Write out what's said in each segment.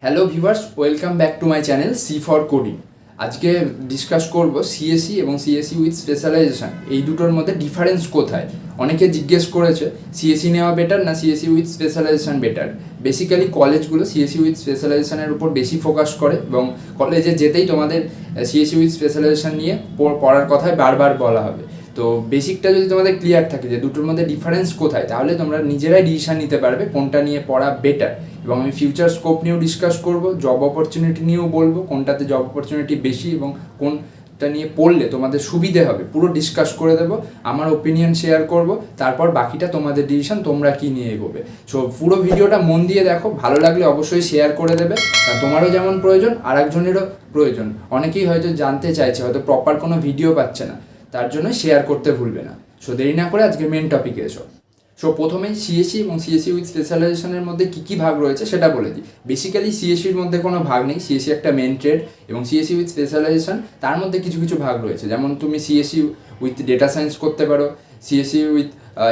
Hello viewers, welcome back to my channel C for coding. আজকে discuss করব CSE এবং CSE with specialisation এই দুটোর মধ্যে ডিফারেন্স কোথায়। অনেকে জিজ্ঞেস করেছে সিএসই নেওয়া বেটার না CSE with specialisation better. Basically কলেজগুলো সিএসই উইথ স্পেশালাইজেশনের উপর বেশি ফোকাস করে এবং কলেজে যেতেই তোমাদের সিএসই উইথ স্পেশালাইজেশন নিয়ে পড়ার কথাই বারবার বলা হবে। তো বেসিকটা যদি তোমাদের ক্লিয়ার থাকে যে দুটোর মধ্যে ডিফারেন্স কোথায়, তাহলে তোমরা নিজেরাই ডিসিশন নিতে পারবে কোনটা নিয়ে পড়া বেটার। এবং আমি ফিউচার স্কোপ নিয়েও ডিসকাস করব, জব অপরচুনিটি নিয়েও বলবো কোনটাতে জব অপরচুনিটি বেশি এবং কোনটা নিয়ে পড়লে তোমাদের সুবিধে হবে, পুরো ডিসকাস করে দেবো, আমার ওপিনিয়ন শেয়ার করব, তারপর বাকিটা তোমাদের ডিসিশন, তোমরা কি নিয়ে এগোবে। সো পুরো ভিডিওটা মন দিয়ে দেখো, ভালো লাগলে অবশ্যই শেয়ার করে দেবে। তোমারও যেমন প্রয়োজন আর একজনেরও প্রয়োজন, অনেকেই হয়তো জানতে চাইছে, হয়তো প্রপার কোনো ভিডিও পাচ্ছে না, তার জন্য শেয়ার করতে ভুলবে না। সো দেরি না করে আজকে মেন টপিকে এসো। সো প্রথমেই সিএসি এবং সিএসি উইথ স্পেশালাইজেশনের মধ্যে কী কী ভাগ রয়েছে সেটা বলে দিই। বেসিক্যালি সিএসির মধ্যে কোনো ভাগ নেই, সিএসি একটা মেন ট্রেড এবং সিএসি উইথ স্পেশালাইজেশন তার মধ্যে কিছু কিছু ভাগ রয়েছে। যেমন তুমি সিএসি উইথ ডেটা সায়েন্স করতে পারো, CSE with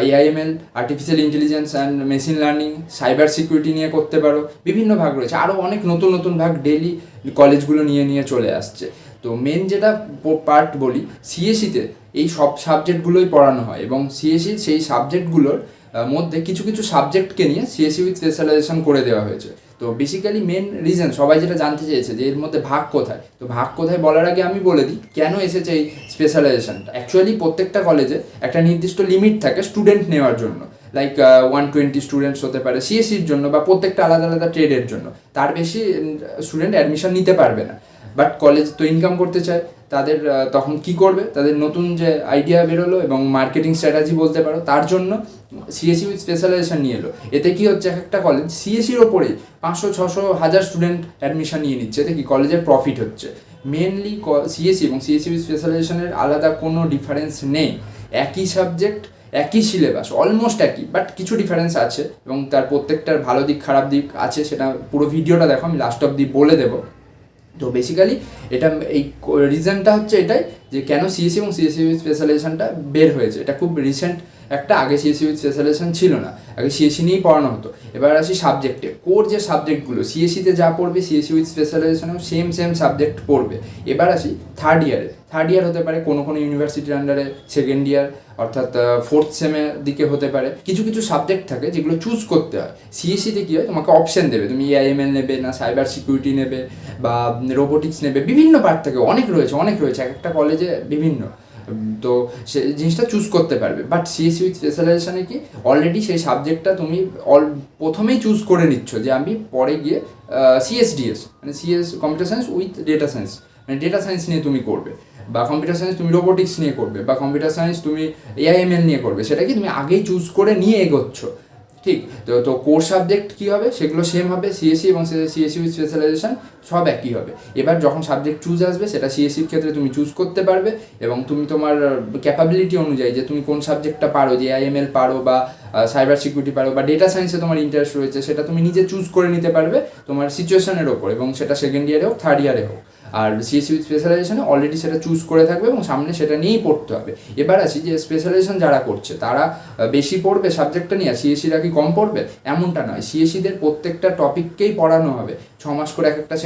AIML, artificial intelligence and machine learning, cyber security নিয়ে করতে পারো, বিভিন্ন ভাগ রয়েছে। আরও অনেক নতুন নতুন ভাগ ডেইলি কলেজগুলো নিয়ে চলে আসছে। তো মেন যেটা পার্ট বলি, সিএসিতে এই সব সাবজেক্টগুলোই পড়ানো হয় এবং সিএসি সেই সাবজেক্টগুলোর মধ্যে কিছু কিছু সাবজেক্টকে নিয়ে সিএসি উইথ স্পেশালাইজেশন করে দেওয়া হয়েছে। তো বেসিক্যালি মেন রিজন সবাই যেটা জানতে চেয়েছে যে এর মধ্যে ভাগ কোথায়, তো ভাগ কোথায় বলার আগে আমি বলে দিই কেন এসেছে এই স্পেশালাইজেশনটা। অ্যাকচুয়ালি প্রত্যেকটা কলেজে একটা নির্দিষ্ট লিমিট থাকে স্টুডেন্ট নেওয়ার জন্য, লাইক 120 স্টুডেন্টস হতে পারে সিএসির জন্য, বা প্রত্যেকটা আলাদা আলাদা ট্রেডের জন্য, তার বেশি স্টুডেন্ট অ্যাডমিশন নিতে পারবে না। বাট কলেজ তো ইনকাম করতে চায়, তাদের তখন কি করবে, তাদের নতুন যে আইডিয়া বেরোলো এবং মার্কেটিং স্ট্র্যাটাজি বলতে পারো, তার জন্য সিএসি উইথ স্পেশালাইজেশন নিয়ে এলো। এতে কি হচ্ছে, একটা কলেজ সিএসির ওপরেই 500, 600, 1000 স্টুডেন্ট অ্যাডমিশন নিয়ে নিচ্ছে, এতে কি কলেজের প্রফিট হচ্ছে। মেনলি সিএসি এবং সিএসি উইথ স্পেশালাইজেশনের আলাদা কোনো ডিফারেন্স নেই, একই সাবজেক্ট, একই সিলেবাস, অলমোস্ট একই, বাট কিছু ডিফারেন্স আছে এবং তার প্রত্যেকটার ভালো দিক খারাপ দিক আছে। সেটা পুরো ভিডিওটা দেখো, আমি লাস্ট অব্দি বলে দেবো। তো বেসিক্যালি এটা এই রিজনটা হচ্ছে এটাই যে কেন সিএসি এবং সিএসি উইথ স্পেশালাইজেশনটা বের হয়েছে। এটা খুব রিসেন্ট একটা, আগে সিএসি উইথ স্পেশালাইজেশন ছিল না, আগে সিএসি নিয়েই পড়ানো হতো। এবার আসি সাবজেক্টে, কোর যে সাবজেক্টগুলো সিএসিতে যা পড়বে সিএসি উইথ স্পেশালাইজেশনেও সেম সাবজেক্ট পড়বে। এবার আসি থার্ড ইয়ার হতে পারে কোনো কোনো ইউনিভার্সিটির আন্ডারে সেকেন্ড ইয়ার, অর্থাৎ ফোর্থ সেমের দিকে হতে পারে। কিছু কিছু সাবজেক্ট থাকে যেগুলো চুজ করতে হয়। সিএসিতে কী হয়, তোমাকে অপশন দেবে, তুমি এআইএমএল নেবে না সাইবার সিকিউরিটি নেবে বা রোবোটিক্স নেবে, বিভিন্ন পার্ট থাকে, অনেক রয়েছে এক একটা কলেজে বিভিন্ন। তো সে জিনিসটা চুজ করতে পারবে। বাট সিএসি উইথ স্পেশালাইজেশনে কি অলরেডি সেই সাবজেক্টটা তুমি প্রথমেই চুজ করে নিচ্ছ যে আমি পরে গিয়ে সিএসডিএস মানে computer science with data science, মানে ডেটা সায়েন্স নিয়ে তুমি করবে, বা কম্পিউটার সায়েন্স তুমি রোবোটিক্স নিয়ে করবে, বা কম্পিউটার সায়েন্স তুমি এআইএমএল নিয়ে করবে, সেটা কি তুমি আগেই চুজ করে নিয়ে এগোচ্ছ। ঠিক তো কোর সাবজেক্ট কী হবে, সেগুলো সেম হবে, সিএসি এবং সিএসি উইথ স্পেশালাইজেশন সব একই হবে। এবার যখন সাবজেক্ট চুজ আসবে, সেটা সিএসির ক্ষেত্রে তুমি চুজ করতে পারবে এবং তুমি তোমার ক্যাপাবিলিটি অনুযায়ী যে তুমি কোন সাবজেক্টটা পারো, যে আইএমএল পারো বা সাইবার সিকিউরিটি পারো বা ডেটা সায়েন্সে তোমার ইন্টারেস্ট রয়েছে, সেটা তুমি নিজে চুজ করে নিতে পারবে তোমার সিচুয়েশনের ওপর, এবং সেটা সেকেন্ড ইয়ারে হোক থার্ড ইয়ারে হোক। আর সিএসি উইথ স্পেশালাইজেশনে অলরেডি সেটা চুজ করে থাকবে এবং সামনে সেটা নিয়েই পড়তে হবে। এবার আসি যে স্পেশালাইজেশন যারা করছে তারা বেশি পড়বে সাবজেক্টটা নিয়ে, আর সিএসিরা কি কম পড়বে, এমনটা নয়। সিএসিদের প্রত্যেকটা টপিককেই পড়ানো হবে, 6 মাস করে এক একটা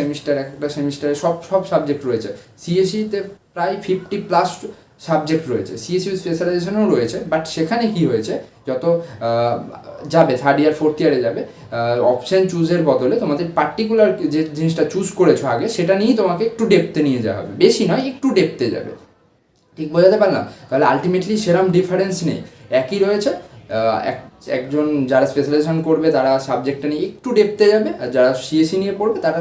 সেমিস্টারে সব সাবজেক্ট রয়েছে। সিএসিতে প্রায় 50+ সাবজেক্ট রয়েছে, সিএসি উইথ স্পেশালাইজেশনও রয়েছে। বাট সেখানে কি হয়েছে, যত যাবে থার্ড ইয়ার ফোর্থ ইয়ারে যাবে, অপশান চুজের বদলে তোমাদের পার্টিকুলার যে জিনিসটা চুজ করেছো আগে, সেটা নিয়েই তোমাকে একটু ডেপথে নিয়ে যাওয়া হবে, বেশি নয়, একটু ডেপথে যাবে। ঠিক বোঝাতে পারলাম? তাহলে আলটিমেটলি সেরকম ডিফারেন্স নেই, একই রয়েছে। একজন যারা স্পেশালাইজেশন করবে তারা সাবজেক্টটা নিয়ে একটু ডেপথে যাবে, আর যারা সিএসি নিয়ে পড়বে তারা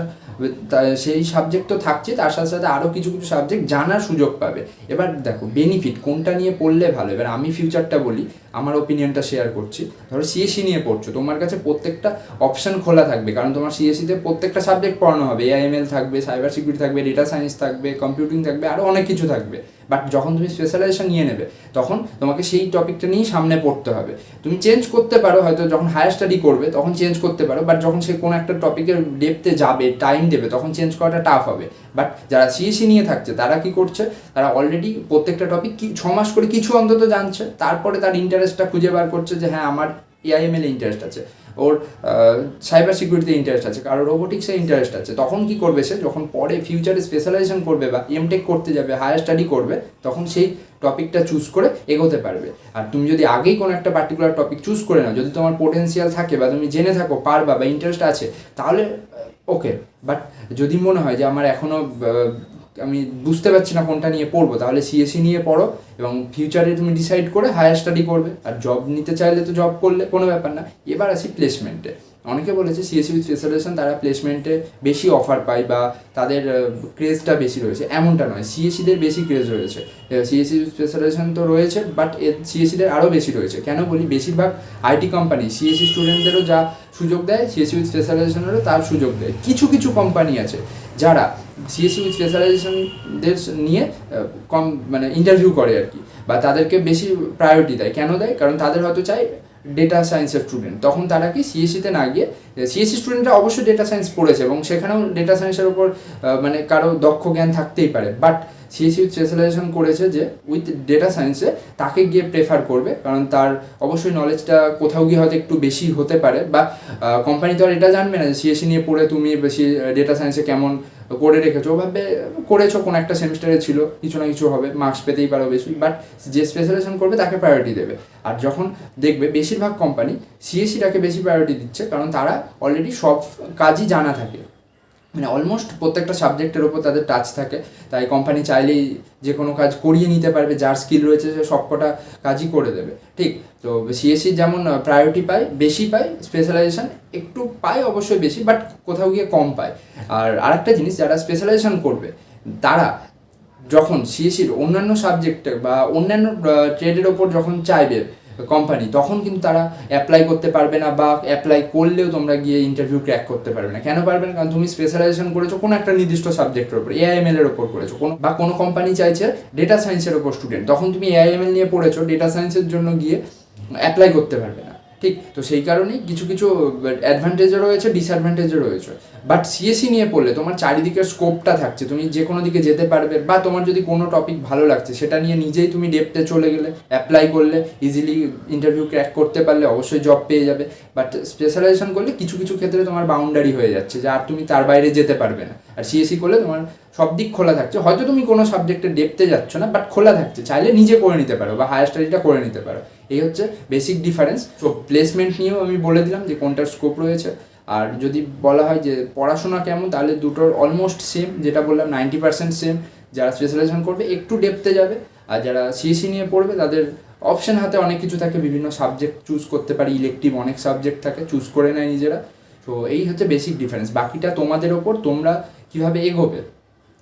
সেই সাবজেক্ট তো থাকছে, তার সাথে সাথে আরও কিছু কিছু সাবজেক্ট জানার সুযোগ পাবে। এবার দেখো বেনিফিট কোনটা নিয়ে পড়লে ভালো। এবার আমি ফিউচারটা বলি, আমার ওপিনিয়নটা শেয়ার করছি। ধরো সিএসি নিয়ে পড়ছো, তোমার কাছে প্রত্যেকটা অপশান খোলা থাকবে, কারণ তোমার সিএসিতে প্রত্যেকটা সাবজেক্ট পড়ানো হবে, এআইএমএল থাকবে, সাইবার সিকিউরিটি থাকবে, ডেটা সায়েন্স থাকবে, কম্পিউটিং থাকবে, আরও অনেক কিছু থাকবে। বাট যখন তুমি স্পেশালাইজেশন নিয়ে নেবে, তখন তোমাকে সেই টপিকটা নিয়েই সামনে পড়তে হবে। তুমি চেঞ্জ করতে পারো, হয়তো যখন হায়ার স্টাডি করবে তখন চেঞ্জ করতে পারো, বাট যখন সে কোনো একটা টপিকের ডেপথে যাবে, টাইম দেবে, তখন চেঞ্জ করাটা টাফ হবে। বাট যারা সিএসি নিয়ে থাকছে তারা কি করছে, তারা অলরেডি প্রত্যেকটা টপিক 6 মাস করে কিছু অন্তত জানছে, তারপরে তার ইন্টারেস্টটা খুঁজে বার করছে যে হ্যাঁ আমার এআইএমএল ইন্টারেস্ট আছে, ওর সাইবার সিকিউরিটিতে ইন্টারেস্ট আছে, কারো রোবোটিক্সে ইন্টারেস্ট আছে, তখন কি করবে সে যখন পরে ফিউচারে স্পেশালাইজেশন করবে বা এমটেক করতে যাবে, হায়ার স্টাডি করবে, তখন সেই টপিকটা চুজ করে এগোতে পারবে। আর তুমি যদি আগেই কোনো একটা পার্টিকুলার টপিক চুজ করে নাও, যদি তোমার পোটেন্সিয়াল থাকে বা তুমি জেনে থাকো পারবা বা ইন্টারেস্ট আছে, তাহলে ওকে। বাট যদি মনে হয় যে আমার এখনও আমি বুঝতে পারছি না কোনটা নিয়ে পড়বো, তাহলে সিএসসি নিয়ে পড়ো এবং ফিউচারে তুমি ডিসাইড করে হায়ার স্টাডি করবে। আর জব নিতে চাইলে তো জব করলে কোনো ব্যাপার না। এবার আসি প্লেসমেন্টে। অনেকে বলেছে সিএসসি উইথ স্পেশালাইজেশন তারা প্লেসমেন্টে বেশি অফার পায় বা তাদের ক্রেজটা বেশি রয়েছে। এমনটা নয়, সিএসসিদের বেশি ক্রেজ রয়েছে। সিএসসি উইথ স্পেশালাইজেশন তো রয়েছে, বাট সিএসসিদের আরও বেশি রয়েছে। কেন বলি, বেশিরভাগ আইটি কোম্পানি সিএসসি স্টুডেন্টদেরও যা সুযোগ দেয়, সিএসসি উইথ স্পেশালাইজেশনেরও তার সুযোগ দেয়। কিছু কিছু কোম্পানি আছে যারা সিএসসি উইথ স্পেশালাইজেশনদের নিয়ে কম মানে ইন্টারভিউ করে আর কি, বা তাদেরকে বেশি প্রায়োরিটি দেয়। কেন দেয়? কারণ তাদের হয়তো চাই ডেটা সায়েন্সের স্টুডেন্ট, তখন তারা কি সিএসসিতে না গিয়ে, সিএসসি স্টুডেন্টরা অবশ্যই ডেটা সায়েন্স পড়েছে এবং সেখানেও ডেটা সায়েন্সের উপর মানে কারো দক্ষ জ্ঞান থাকতেই পারে, বাট সিএসসি উইথ স্পেশালাইজেশন করেছে যে উইথ ডেটা সায়েন্সে তাকে গিয়ে প্রেফার করবে, কারণ তার অবশ্যই নলেজটা কোথাও গিয়ে হয়তো একটু বেশি হতে পারে। বা কোম্পানি তো আর এটা জানবে না যে সিএসসি নিয়ে পড়ে তুমি বেশি ডেটা সায়েন্সে কেমন করে রেখেছো, ভাবে করেছো, কোনো একটা সেমিস্টারে ছিল, কিছু না কিছু হবে, মার্কস পেতেই পারো বেশি, বাট যে স্পেশালাইজেশন করবে তাকে প্রায়োরিটি দেবে। আর যখন দেখবে বেশিরভাগ কোম্পানি সিএসসিটাকে বেশি প্রায়োরিটি দিচ্ছে, কারণ তারা অলরেডি সব কাজই জানা থাকে, মানে অলমোস্ট প্রত্যেকটা সাবজেক্টের ওপর তাদের টাচ থাকে, তাই কোম্পানি চাইলেই যে কোনো কাজ করিয়ে নিতে পারবে, যার স্কিল রয়েছে সে সবকটা কাজই করে দেবে। ঠিক, তো সিএসসি যেমন প্রায়োরিটি পায়, বেশি পায়, স্পেশালাইজেশন একটু পায় অবশ্যই বেশি, বাট কোথাও গিয়ে কম পায়। আর আরেকটা জিনিস, যারা স্পেশালাইজেশন করবে তারা যখন সিএসসির অন্যান্য সাবজেক্টে বা অন্যান্য ট্রেডের ওপর যখন চাইবে কোম্পানি, তখন কিন্তু তারা অ্যাপ্লাই করতে পারবে না, বা অ্যাপ্লাই করলেও তোমরা গিয়ে ইন্টারভিউ ক্র্যাক করতে পারবে না। কেন পারবে না? কারণ তুমি স্পেশালাইজেশন করেছো কোনো একটা নির্দিষ্ট সাবজেক্টের ওপর, এআইএমএল এর ওপর করেছো, কোনো কোম্পানি চাইছে ডেটা সায়েন্সের ওপর স্টুডেন্ট, তখন তুমি এআইএমএল নিয়ে পড়েছো, ডেটা সায়েন্সের জন্য গিয়ে অ্যাপ্লাই করতে পারবে না। ঠিক, তো সেই কারণেই কিছু কিছু অ্যাডভান্টেজও রয়েছে, ডিসঅ্যাডভান্টেজও রয়েছে। বাট সিএসসি নিয়ে পড়লে তোমার চারিদিকের স্কোপটা থাকছে, তুমি যে কোনো দিকে যেতে পারবে, বা তোমার যদি কোনো টপিক ভালো লাগছে সেটা নিয়ে নিজেই তুমি ডেপথে চলে গেলে, অ্যাপ্লাই করলে, ইজিলি ইন্টারভিউ ক্র্যাক করতে পারলে অবশ্যই জব পেয়ে যাবে। বাট স্পেশালাইজেশন করলে কিছু কিছু ক্ষেত্রে তোমার বাউন্ডারি হয়ে যাচ্ছে, যে আর তুমি তার বাইরে যেতে পারবে না। আর সিএসসি করলে তোমার সব দিক খোলা থাকছে, হয়তো তুমি কোনো সাবজেক্টে ডেপথে যাচ্ছ না, বাট খোলা থাকছে, চাইলে নিজে করে নিতে পারো বা হায়ার স্টাডিটা করে নিতে পারো। এই হচ্ছে বেসিক ডিফারেন্স। তো প্লেসমেন্ট নিয়েও আমি বলে দিলাম যে কোনটার স্কোপ রয়েছে। আর যদি বলা হয় যে পড়াশোনা কেমন, তাহলে দুটোর অলমোস্ট সেম, যেটা বললাম 90% সেম। যারা স্পেশালাইজেশন করবে একটু ডেপথে যাবে, আর যারা সিএসসি নিয়ে পড়বে তাদের অপশন হাতে অনেক কিছু থাকে, বিভিন্ন সাবজেক্ট চুজ করতে পারি, ইলেকটিভ অনেক সাবজেক্ট থাকে, চুজ করে নেয় নিজেরা। তো এই হচ্ছে বেসিক ডিফারেন্স। বাকিটা তোমাদের ওপর, তোমরা কীভাবে এগোবে,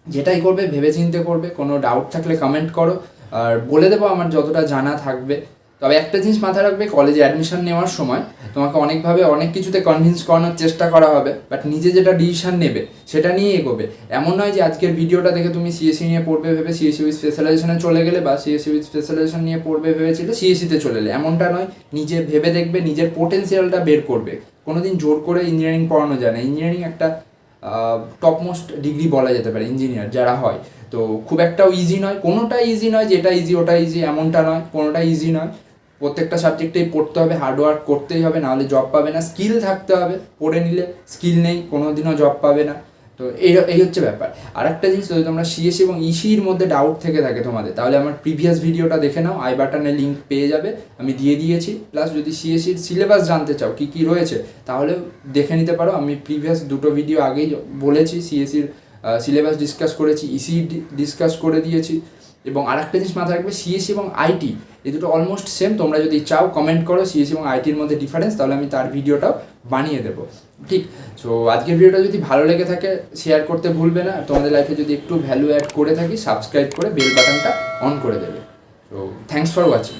যেটাই করবে ভেবেচিন্তে করবে। কোনো ডাউট থাকলে কমেন্ট করো, আর বলে দেবো আমার যতটা জানা থাকবে। তবে একটা জিনিস মাথায় রাখবে, কলেজে অ্যাডমিশন নেওয়ার সময় তোমাকে অনেকভাবে অনেক কিছুতে কনভিন্স করানোর চেষ্টা করা হবে, বাট নিজে যেটা ডিসিশন নেবে সেটা নিয়ে এগোবে। এমন নয় যে আজকের ভিডিওটা দেখে তুমি সিএসসি নিয়ে পড়বে ভেবে সিএসসি উইথ স্পেশালাইজেশনে চলে গেলে, বা সিএসসি উইথ স্পেশালাইজেশন নিয়ে পড়বে ভেবেছিলে সিএসসিতে চলে এলে, এমনটা নয়। নিজে ভেবে দেখবে, নিজের পোটেন্সিয়ালটা বের করবে। কোনোদিন জোর করে ইঞ্জিনিয়ারিং পড়ানো যায় না। ইঞ্জিনিয়ারিং একটা টপমোস্ট ডিগ্রি বলা যেতে পারে ইঞ্জিনিয়ার যারা হয়, তো খুব একটাও ইজি নয়। কোনোটাই ইজি নয়, যেটা ইজি ওটা ইজি এমনটা নয়, কোনোটাই ইজি নয়। প্রত্যেকটা সাবজেক্টেই পড়তে হবে, হার্ডওয়ার্ক করতেই হবে, নাহলে জব পাবে না। স্কিল থাকতে হবে, পড়ে নিলে স্কিল নেই কোনো দিনও জব পাবে না। তো এই হচ্ছে ব্যাপার। আর একটা জিনিস, যদি তোমরা সিএসসি এবং ইসির মধ্যে ডাউট থেকে থাকে তোমাদের, তাহলে আমার প্রিভিয়াস ভিডিওটা দেখে নাও, আই বাটনে লিঙ্ক পেয়ে যাবে, আমি দিয়ে দিয়েছি। প্লাস যদি সিএসসির সিলেবাস জানতে চাও কী কী রয়েছে, তাহলে দেখে নিতে পারো। আমি প্রিভিয়াস দুটো ভিডিও আগেই বলেছি, সিএসসির সিলেবাস ডিসকাস করেছি, ইসি ডিসকাস করে দিয়েছি। এবং আরেকটা জিনিস মাথায় রাখবে, সিএসসি এবং আইটি এই দুটো অলমোস্ট সেম। তোমরা যদি চাও কমেন্ট করো সিএসসি এবং আইটির মধ্যে ডিফারেন্স, তাহলে আমি তার ভিডিওটাও বানিয়ে দেবো। ঠিক, সো আজকের ভিডিওটা যদি ভালো লেগে থাকে শেয়ার করতে ভুলবে না। তোমাদের লাইফে যদি একটু ভ্যালু অ্যাড করে থাকি, সাবস্ক্রাইব করে বেল বাটনটা অন করে দেবে। তো থ্যাঙ্কস ফর ওয়াচিং।